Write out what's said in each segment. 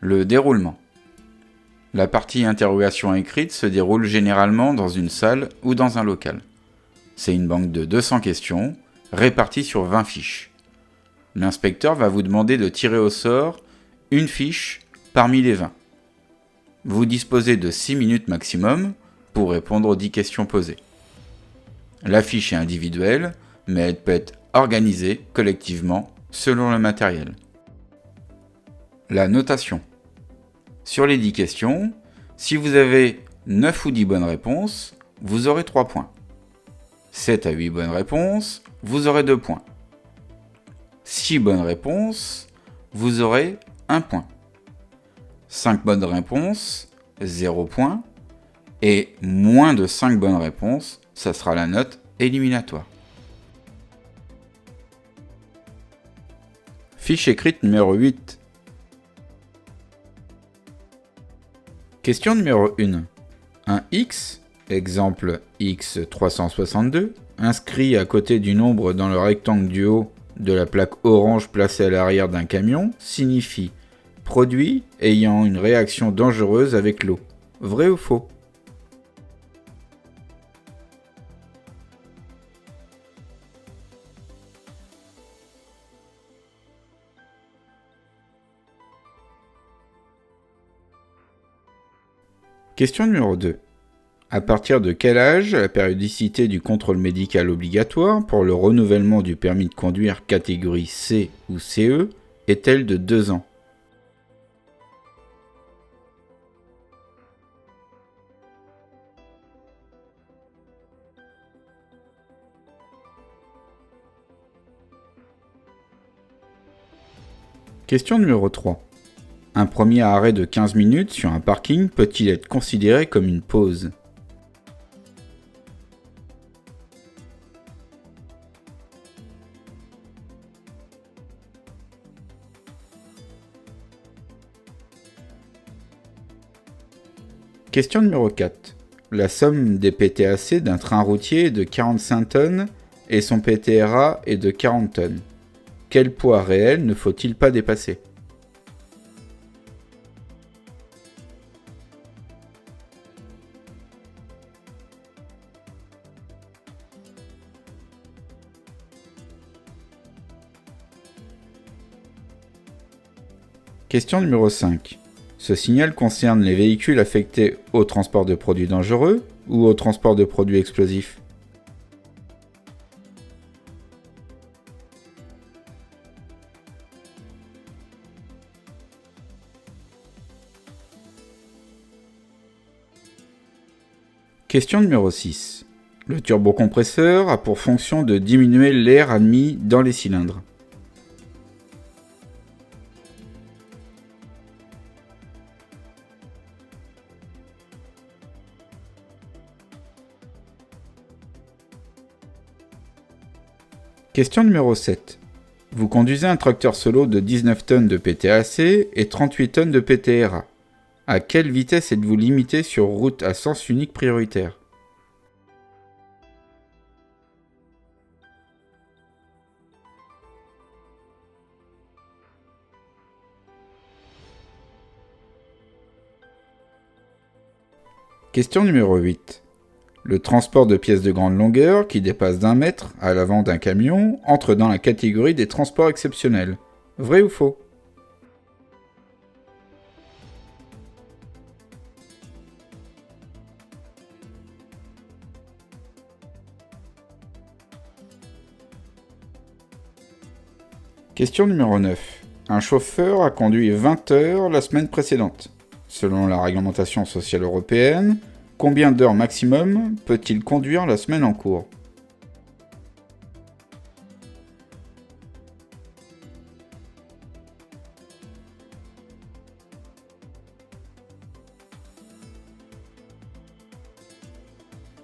Le déroulement. La partie interrogation écrite se déroule généralement dans une salle ou dans un local. C'est une banque de 200 questions, réparties sur 20 fiches. L'inspecteur va vous demander de tirer au sort une fiche parmi les 20. Vous disposez de 6 minutes maximum pour répondre aux 10 questions posées. La fiche est individuelle, mais elle peut être organisée collectivement selon le matériel. La notation. Sur les 10 questions, si vous avez 9 ou 10 bonnes réponses, vous aurez 3 points. 7 à 8 bonnes réponses, vous aurez 2 points. 6 bonnes réponses, vous aurez 1 point. 5 bonnes réponses, 0 point. Et moins de 5 bonnes réponses, ça sera la note éliminatoire. Fiche écrite numéro 8. Question numéro 1. Un X, exemple X362, inscrit à côté du nombre dans le rectangle du haut de la plaque orange placée à l'arrière d'un camion, signifie produit ayant une réaction dangereuse avec l'eau. Vrai ou faux ? Question numéro 2. À partir de quel âge la périodicité du contrôle médical obligatoire pour le renouvellement du permis de conduire catégorie C ou CE est-elle de 2 ans ? Question numéro 3. Un premier arrêt de 15 minutes sur un parking peut-il être considéré comme une pause ? Question numéro 4. La somme des PTAC d'un train routier est de 45 tonnes et son PTRA est de 40 tonnes. Quel poids réel ne faut-il pas dépasser ? Question numéro 5. Ce signal concerne les véhicules affectés au transport de produits dangereux ou au transport de produits explosifs ? Question numéro 6. Le turbocompresseur a pour fonction de diminuer l'air admis dans les cylindres. Question numéro 7. Vous conduisez un tracteur solo de 19 tonnes de PTAC et 38 tonnes de PTRA. À quelle vitesse êtes-vous limité sur route à sens unique prioritaire ? Question numéro 8. Le transport de pièces de grande longueur qui dépassent d'1 mètre à l'avant d'un camion entre dans la catégorie des transports exceptionnels. Vrai ou faux ? Question numéro 9. Un chauffeur a conduit 20 heures la semaine précédente. Selon la réglementation sociale européenne, combien d'heures maximum peut-il conduire la semaine en cours ?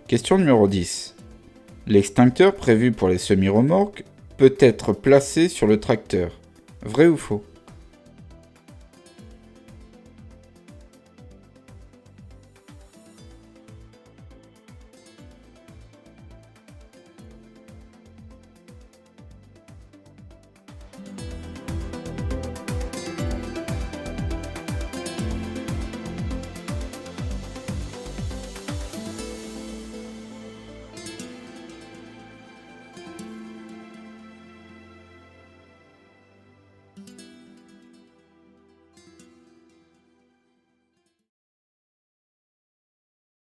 Question numéro 10. L'extincteur prévu pour les semi-remorques peut être placé sur le tracteur. Vrai ou faux ?